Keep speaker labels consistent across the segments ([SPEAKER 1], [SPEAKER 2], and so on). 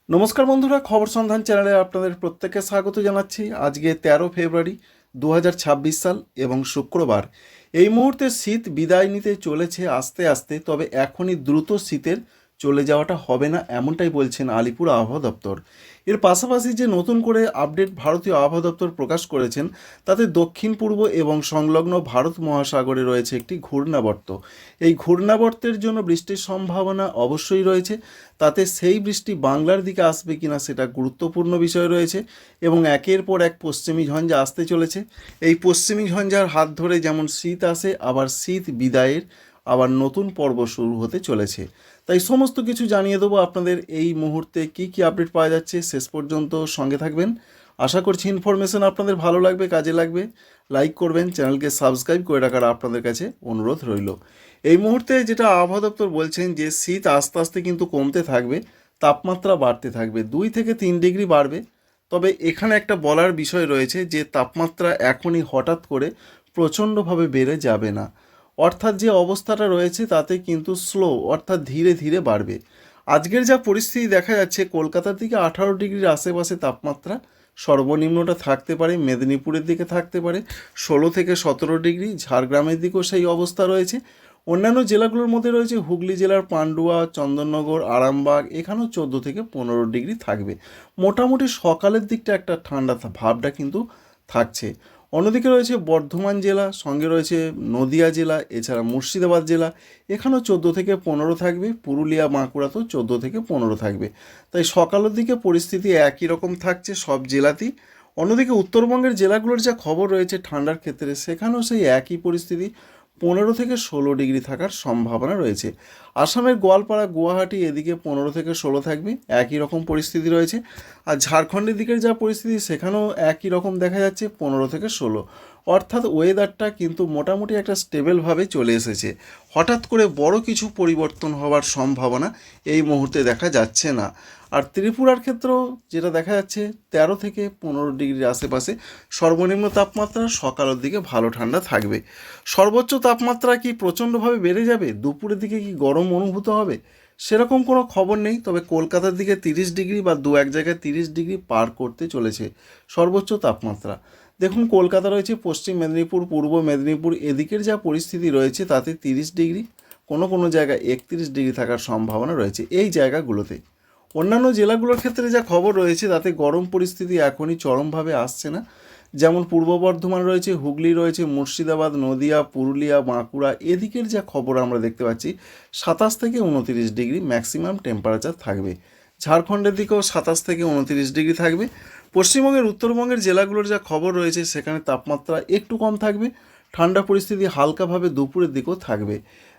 [SPEAKER 1] নমস্কার বন্ধুরা, খবর সন্ধান চ্যানেলে আপনাদের প্রত্যেককে স্বাগত জানাচ্ছি। আজকে 13 ফেব্রুয়ারি 2026 সাল এবং শুক্রবার। এই মুহূর্তে শীত বিদায় নিতে চলেছে আস্তে আস্তে, তবে এখনই দ্রুত শীতের চলে যাওয়াটা হবে না, এমনটাই বলছেন আলিপুর আবহাওয়া দপ্তর। এর পাশাপাশি যে নতুন করে আপডেট ভারতীয় আবহাওয়া দপ্তর প্রকাশ করেছেন, তাতে দক্ষিণ পূর্ব এবং সংলগ্ন ভারত মহাসাগরে রয়েছে একটি ঘূর্ণাবর্ত। এই ঘূর্ণাবর্তের জন্য বৃষ্টির সম্ভাবনা অবশ্যই রয়েছে। তাতে সেই বৃষ্টি বাংলার দিকে আসবে কিনা সেটা গুরুত্বপূর্ণ বিষয় রয়েছে। এবং একের পর এক পশ্চিমী ঝঞ্ঝা আসতে চলেছে। এই পশ্চিমী ঝঞ্ঝার হাত ধরে যেমন শীত আসে, আবার শীত বিদায়ের আবার নতুন পর্ব শুরু হতে চলেছে। তাই সমস্ত কিছু জানিয়ে দেবো আপনাদের এই মুহূর্তে কি কি আপডেট পাওয়া যাচ্ছে। শেষ পর্যন্ত সঙ্গে থাকবেন। আশা করছি ইনফরমেশন আপনাদের ভালো লাগবে, কাজে লাগবে। লাইক করবেন, চ্যানেলকে সাবস্ক্রাইব করে রাখার আপনাদের কাছে অনুরোধ রইল। এই মুহূর্তে যেটা আবহাওয়া দপ্তর বলছেন যে শীত আস্তে আস্তে কিন্তু কমতে থাকবে, তাপমাত্রা বাড়তে থাকবে, 2 থেকে 3 ডিগ্রি বাড়বে। তবে এখানে একটা বলার বিষয় রয়েছে যে তাপমাত্রা এখনই হঠাৎ করে প্রচণ্ডভাবে বেড়ে যাবে না। অর্থাৎ যে অবস্থাটা রয়েছে তাতে কিন্তু স্লো, অর্থাৎ ধীরে ধীরে বাড়বে। আজকের যা পরিস্থিতি দেখা যাচ্ছে, কলকাতার দিকে 18 ডিগ্রির আশেপাশে তাপমাত্রা সর্বনিম্নটা থাকতে পারে, মেদিনীপুরের দিকে থাকতে পারে 16 থেকে 17 ডিগ্রি, ঝাড়গ্রামের দিকেও সেই অবস্থা রয়েছে। অন্যান্য জেলাগুলোর মধ্যে রয়েছে হুগলি জেলার পান্ডুয়া, চন্দননগর, আরামবাগ, এখানেও 14 থেকে 15 ডিগ্রি থাকবে। মোটামুটি সকালের দিকটা একটা ঠান্ডা ভাবটা কিন্তু থাকছে। অন্যদিকে রয়েছে বর্ধমান জেলা, সঙ্গে রয়েছে নদিয়া জেলা, এছাড়া মুর্শিদাবাদ জেলা, এখানেও 14 থেকে 15 থাকবে। পুরুলিয়া, বাঁকুড়াতেও 14 থেকে 15 থাকবে। তাই সকালের দিকে পরিস্থিতি একই রকম থাকছে সব জেলাতেই। অন্যদিকে উত্তরবঙ্গের জেলাগুলোর যা খবর রয়েছে ঠান্ডার ক্ষেত্রে, সেখানেও সেই একই পরিস্থিতি, 15 থেকে 16 ডিগ্রি থাকার সম্ভাবনা রয়েছে। আসামের গোয়ালপাড়া, গুয়াহাটি, এদিকে 15 থেকে 16 থাকবে, একই রকম পরিস্থিতি রয়েছে। আর ঝাড়খণ্ডের দিকের যা পরিস্থিতি, সেখানেও একই রকম দেখা যাচ্ছে, 15 থেকে 16। অর্থাৎ ওয়েদারটা কিন্তু মোটামুটি একটা স্টেবলভাবে চলে এসেছে। হঠাৎ করে বড় কিছু পরিবর্তন হওয়ার সম্ভাবনা এই মুহূর্তে দেখা যাচ্ছে না। আর ত্রিপুরার ক্ষেত্রেও যেটা দেখা যাচ্ছে, 13 থেকে 15 ডিগ্রির আশেপাশে সর্বনিম্ন তাপমাত্রা, সকালের দিকে ভালো ঠান্ডা থাকবে। সর্বোচ্চ তাপমাত্রা কি প্রচণ্ডভাবে বেড়ে যাবে, দুপুরের দিকে কি গরম অনুভূত হবে, সেরকম কোনো খবর নেই। তবে কলকাতার দিকে 30 ডিগ্রি বা দু এক জায়গায় 30 ডিগ্রি পার করতে চলেছে সর্বোচ্চ তাপমাত্রা। দেখুন, কলকাতা রয়েছে, পশ্চিম মেদিনীপুর, পূর্ব মেদিনীপুর, এদিকের যা পরিস্থিতি রয়েছে তাতে 30 ডিগ্রি, কোনো কোনো জায়গায় 31 ডিগ্রি থাকার সম্ভাবনা রয়েছে এই জায়গাগুলোতে। অন্যান্য জেলাগুলোর ক্ষেত্রে যা খবর রয়েছে তাতে গরম পরিস্থিতি এখনই চরমভাবে আসছে না। যেমন পূর্ব বর্ধমান রয়েছে, হুগলি রয়েছে, মুর্শিদাবাদ, নদিয়া, পুরুলিয়া, বাঁকুড়া, এদিকের যা খবর আমরা দেখতে পাচ্ছি, 27 থেকে 29 ডিগ্রি ম্যাক্সিমাম টেম্পারেচার থাকবে। ঝাড়খণ্ডের দিকেও 27 থেকে 29 ডিগ্রি থাকবে। পশ্চিমবঙ্গের উত্তরবঙ্গের জেলাগুলোর যা খবর রয়েছে, সেখানে তাপমাত্রা একটু কম থাকবে। ঠান্ডা পরিস্থিতি হালকাভাবে দুপুরের দিকেও থাকবে।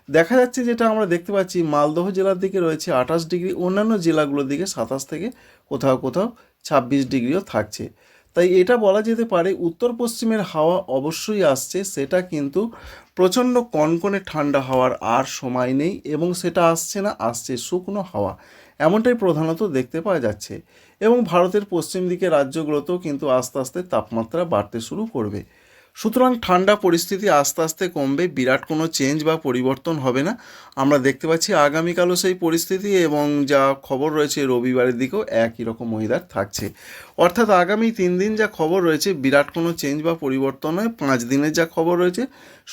[SPEAKER 1] দেখা যাচ্ছে, যেটা আমরা দেখতে পাচ্ছি, মালদহ জেলার দিকে রয়েছে 28 ডিগ্রি, অন্যান্য জেলাগুলোর দিকে 27 থেকে কোথাও কোথাও 26 ডিগ্রিও থাকছে। তাই এটা বলা যেতে পারে উত্তর পশ্চিমের হাওয়া অবশ্যই আসছে, সেটা কিন্তু প্রচণ্ড কনকনে ঠান্ডা হওয়ার আর সময় নেই, এবং সেটা আসছে না, আসছে শুকনো হাওয়া, এমনটাই প্রধানত দেখতে পাওয়া যাচ্ছে। এবং ভারতের পশ্চিম দিকে রাজ্যগুলোতেও কিন্তু আস্তে আস্তে তাপমাত্রা বাড়তে শুরু করবে। সুতরাং ঠান্ডা পরিস্থিতি আস্তে আস্তে কমবে, বিরাট কোনো চেঞ্জ বা পরিবর্তন হবে না। আমরা দেখতে পাচ্ছি আগামীকালও সেই পরিস্থিতি, এবং যা খবর রয়েছে রবিবারের দিকেও একই রকম ওয়েদার থাকছে। অর্থাৎ আগামী 3 দিন যা খবর রয়েছে, বিরাট কোনো চেঞ্জ বা পরিবর্তন নয়। 5 দিনের যা খবর রয়েছে,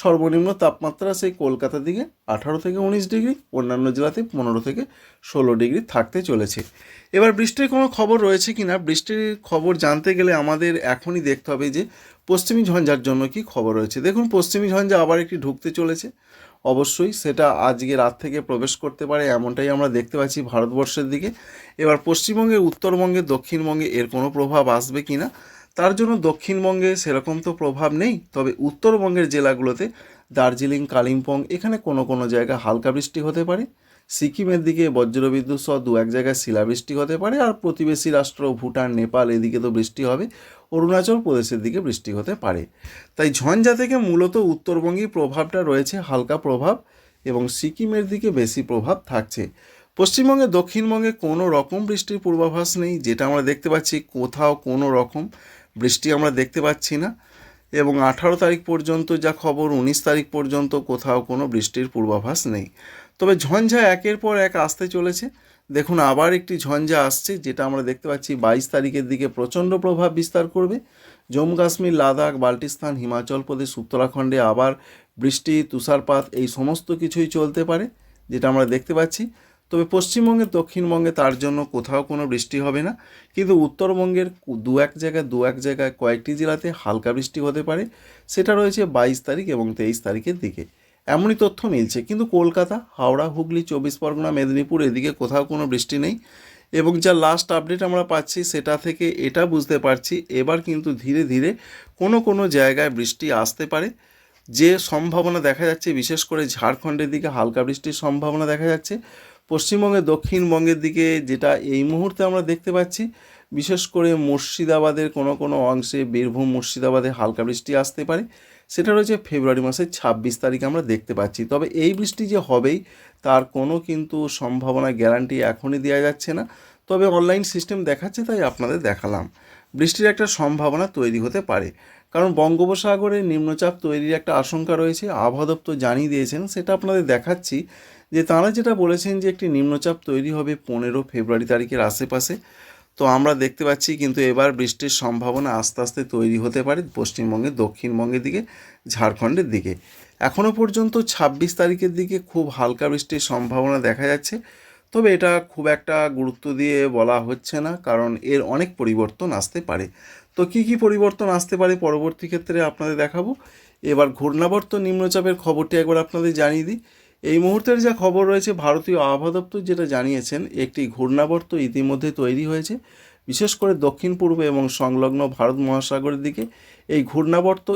[SPEAKER 1] সর্বনিম্ন তাপমাত্রা সেই কলকাতার দিকে 18 থেকে 19 ডিগ্রি, অন্যান্য জেলাতে 15 থেকে 16 ডিগ্রি থাকতে চলেছে। এবার বৃষ্টির কোনো খবর রয়েছে কি না, বৃষ্টির খবর জানতে গেলে আমাদের এখনই দেখতে হবে যে পশ্চিমী ঝঞ্ঝার জন্য কি খবর রয়েছে। দেখুন, পশ্চিমী ঝঞ্ঝা আবার একটি ঢুকতে চলেছে। অবশ্যই সেটা আজকে রাত থেকে প্রবেশ করতে পারে, এমনটাই আমরা দেখতে পাচ্ছি ভারতবর্ষের দিকে। এবার পশ্চিমবঙ্গে, উত্তরবঙ্গে, দক্ষিণবঙ্গে এর কোনো প্রভাব আসবে কি না, তার জন্য দক্ষিণবঙ্গে সেরকম তো প্রভাব নেই, তবে উত্তরবঙ্গের জেলাগুলোতে দার্জিলিং, কালিম্পং, এখানে কোনো কোনো জায়গায় হালকা বৃষ্টি হতে পারে। সিকিমের দিকে বজ্রবিদ্যুৎ সহ দু এক জায়গায় শিলাবৃষ্টি হতে পারে। আর প্রতিবেশী রাষ্ট্র ভুটান, নেপাল, এদিকে তো বৃষ্টি হবে। অরুণাচল প্রদেশের দিকে বৃষ্টি হতে পারে। তাই ঝঞ্ঝা থেকে মূলত উত্তরবঙ্গেই প্রভাবটা রয়েছে, হালকা প্রভাব, এবং সিকিমের দিকে বেশি প্রভাব থাকছে। পশ্চিমবঙ্গে, দক্ষিণবঙ্গে কোনো রকম বৃষ্টির পূর্বাভাস নেই, যেটা আমরা দেখতে পাচ্ছি, কোথাও কোনো রকম বৃষ্টি আমরা দেখতে পাচ্ছি না। এবং 18 তারিখ পর্যন্ত যা খবর, 19 তারিখ পর্যন্ত কোথাও কোনো বৃষ্টির পূর্বাভাস নেই। তবে ঝঞ্ঝা একের পর এক আসতে চলেছে। দেখুন আবার একটি ঝঞ্ঝা আসছে, যেটা আমরা দেখতে পাচ্ছি 22 তারিখের দিকে প্রচণ্ড প্রভাব বিস্তার করবে। জম্মু কাশ্মীর, লাদাখ, বাল্টিস্তান, হিমাচল প্রদেশ, উত্তরাখণ্ডে আবার বৃষ্টি, তুষারপাত এই সমস্ত কিছুই চলতে পারে, যেটা আমরা দেখতে পাচ্ছি। তবে পশ্চিমবঙ্গের, দক্ষিণবঙ্গে তার জন্য কোথাও কোনো বৃষ্টি হবে না, কিন্তু উত্তরবঙ্গের দু এক জায়গায় কয়েকটি জেলাতে হালকা বৃষ্টি হতে পারে। সেটা রয়েছে 22 তারিখ এবং 23 তারিখের দিকে, এমনই তথ্য মিলছে। কিন্তু কলকাতা, হাওড়া, হুগলি, 24 পরগনা, মেদিনীপুর এদিকে কোথাও কোনো বৃষ্টি নেই। এবং যা লাস্ট আপডেট আমরা পাচ্ছি সেটা থেকে এটা বুঝতে পারছি এবার কিন্তু ধীরে ধীরে কোনো কোনো জায়গায় বৃষ্টি আসতে পারে। যে সম্ভাবনা দেখা যাচ্ছে, বিশেষ করে ঝাড়খণ্ডের দিকে হালকা বৃষ্টির সম্ভাবনা দেখা যাচ্ছে। পশ্চিমবঙ্গে, দক্ষিণবঙ্গের দিকে যেটা এই মুহূর্তে আমরা দেখতে পাচ্ছি, বিশেষ করে মুর্শিদাবাদের কোনো কোনো অংশে, বীরভূম, মুর্শিদাবাদে হালকা বৃষ্টি আসতে পারে। সেটা রয়েছে ফেব্রুয়ারি মাসের 26 তারিখ আমরা দেখতে পাচ্ছি। তবে এই বৃষ্টি যে হবেই তার কোনো কিন্তু সম্ভাবনা, গ্যারান্টি এখনই দেওয়া যাচ্ছে না। তবে অনলাইন সিস্টেম দেখাচ্ছে, তাই আপনাদের দেখালাম। বৃষ্টির একটা সম্ভাবনা তৈরি হতে পারে, কারণ বঙ্গোপসাগরে নিম্নচাপ তৈরির একটা আশঙ্কা রয়েছে। আবহাওয়া দপ্তর জানিয়ে দিয়েছেন, সেটা আপনাদের দেখাচ্ছি। যে তাঁরা যেটা বলেছেন যে একটি নিম্নচাপ তৈরি হবে 15 ফেব্রুয়ারি তারিখের আশেপাশে। তো আমরা দেখতে পাচ্ছি কিন্তু এবার বৃষ্টির সম্ভাবনা আস্তে আস্তে তৈরি হতে পারে পশ্চিমবঙ্গে, দক্ষিণবঙ্গের দিকে, ঝাড়খণ্ডের দিকে। এখনও পর্যন্ত 26 তারিখের দিকে খুব হালকা বৃষ্টির সম্ভাবনা দেখা যাচ্ছে। তবে এটা খুব একটা গুরুত্ব দিয়ে বলা হচ্ছে না, কারণ এর অনেক পরিবর্তন আসতে পারে। তো কী কী পরিবর্তন আসতে পারে পরবর্তী ক্ষেত্রে আপনাদের দেখাবো। এবার ঘূর্ণাবর্ত নিম্নচাপের খবরটি একবার আপনাদের জানিয়ে দিই। এই মুহূর্তের যা খবর রয়েছে, ভারতীয় আবহাওয়া দপ্তর যেটা জানিয়েছেন, একটি ঘূর্ণাবর্ত ইতিমধ্যে তৈরি হয়েছে, বিশেষ করে দক্ষিণ পূর্ব এবং সংলগ্ন ভারত মহাসাগরের দিকে। এই ঘূর্ণাবর্ত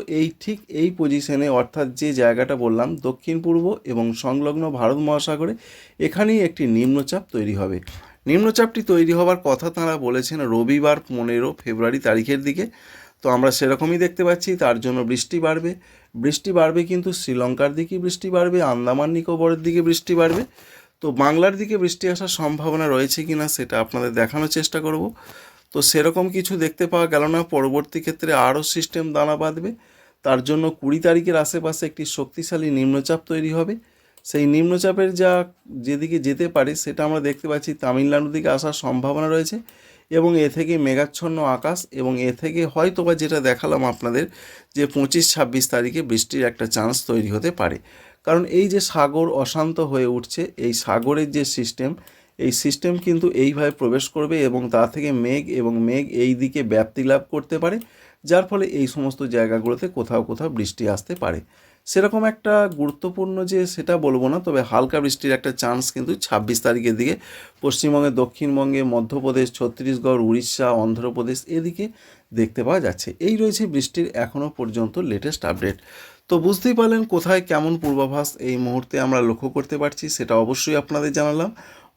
[SPEAKER 1] ঠিক এই পজিশনে, অর্থাৎ যে জায়গাটা বললাম দক্ষিণ পূর্ব এবং সংলগ্ন ভারত মহাসাগরে, এখানেই একটি নিম্নচাপ তৈরি হবে। নিম্নচাপটি তৈরি হওয়ার কথা তাঁরা বলেছেন রবিবার 15 ফেব্রুয়ারি তারিখের দিকে। তো আমরা সেরকমই দেখতে পাচ্ছি। তার জন্য বৃষ্টি বাড়বে কিন্তু শ্রীলঙ্কার দিকে বৃষ্টি বাড়বে, আন্দামান নিকোবরের দিকে বৃষ্টি বাড়বে। তো বাংলার দিকে বৃষ্টি আসার সম্ভাবনা রয়েছে কিনা সেটা আপনাদের দেখানোর চেষ্টা করব। তো সেরকম কিছু দেখতে পাওয়া গেল না। পরবর্তী ক্ষেত্রে আরও সিস্টেম দানা বাঁধবে। তার জন্য 20 তারিখের আশেপাশে একটি শক্তিশালী নিম্নচাপ তৈরি হবে। সেই নিম্নচাপের যেদিকে যেতে পারে সেটা আমরা দেখতে পাচ্ছি তামিলনাড়ুর দিকে আসার সম্ভাবনা রয়েছে। এবং এ থেকে মেঘাচ্ছন্ন আকাশ, এবং এ থেকে হয়তো বা যেটা দেখালাম আপনাদের, যে 25-26 তারিখে বৃষ্টির একটা চান্স তৈরি হতে পারে। কারণ এই যে সাগর অশান্ত হয়ে উঠছে, এই সাগরের যে সিস্টেম, এই সিস্টেম কিন্তু এইভাবে প্রবেশ করবে এবং তা থেকে মেঘ এই দিকে ব্যাপ্তি লাভ করতে পারে, যার ফলে এই সমস্ত জায়গাগুলোতে কোথাও কোথাও বৃষ্টি আসতে পারে। সেরকম একটা গুরুত্বপূর্ণ যে সেটা বলবো না, তবে হালকা বৃষ্টির একটা চান্স কিন্তু 26 তারিখের দিকে পশ্চিমবঙ্গে, দক্ষিণবঙ্গে, মধ্যপ্রদেশ, ছত্তিশগড়, উড়িষ্যা, অন্ধ্রপ্রদেশ এদিকে দেখতে পাওয়া যাচ্ছে। এই রয়েছে বৃষ্টির এখনও পর্যন্ত লেটেস্ট আপডেট। তো বুঝতেই পারলেন কোথায় কেমন পূর্বাভাস এই মুহূর্তে আমরা লক্ষ্য করতে পারছি, সেটা অবশ্যই আপনাদের জানালাম।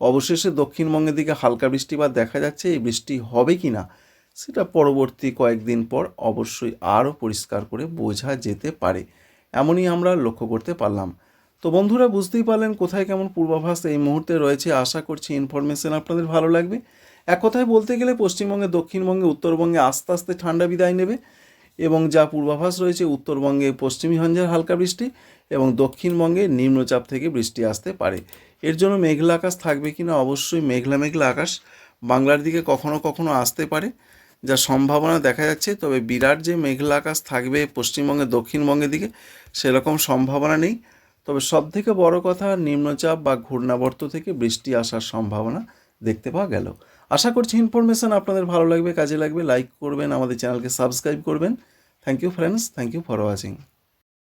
[SPEAKER 1] অবশেষে দক্ষিণবঙ্গের দিকে হালকা বৃষ্টিপাত দেখা যাচ্ছে। এই বৃষ্টি হবে কি না সেটা পরবর্তী কয়েকদিন পর অবশ্যই আরও পরিষ্কার করে বোঝা যেতে পারে, এমনই আমরা লক্ষ্য করতে পারলাম। তো বন্ধুরা, বুঝতেই পারলেন কোথায় কেমন পূর্বাভাস এই মুহূর্তে রয়েছে। আশা করছি ইনফরমেশন আপনাদের ভালো লাগবে। এক কথায় বলতে গেলে পশ্চিমবঙ্গে, দক্ষিণবঙ্গে, উত্তরবঙ্গে আস্তে আস্তে ঠান্ডা বিদায় নেবে। এবং যা পূর্বাভাস রয়েছে, উত্তরবঙ্গে পশ্চিমী ঝঞ্ঝার হালকা বৃষ্টি এবং দক্ষিণবঙ্গে নিম্নচাপ থেকে বৃষ্টি আসতে পারে। এর জন্য মেঘলা আকাশ থাকবে কিনা, অবশ্যই মেঘলা আকাশ বাংলার দিকে কখনো কখনো আসতে পারে, যা সম্ভাবনা দেখা যাচ্ছে। তবে বিরাট যে মেঘলা আকাশ থাকবে পশ্চিমবঙ্গে, দক্ষিণবঙ্গের দিকে, সেরকম সম্ভাবনা নেই। তবে সবথেকে বড় কথা, নিম্নচাপ বা ঘূর্ণাবর্ত থেকে বৃষ্টি আসার সম্ভাবনা দেখতে পাওয়া গেল। আশা করছি ইনফরমেশন আপনাদের ভালো লাগবে, কাজে লাগবে। লাইক করবেন, আমাদের চ্যানেলকে সাবস্ক্রাইব করবেন। Thank you friends, thank you for watching.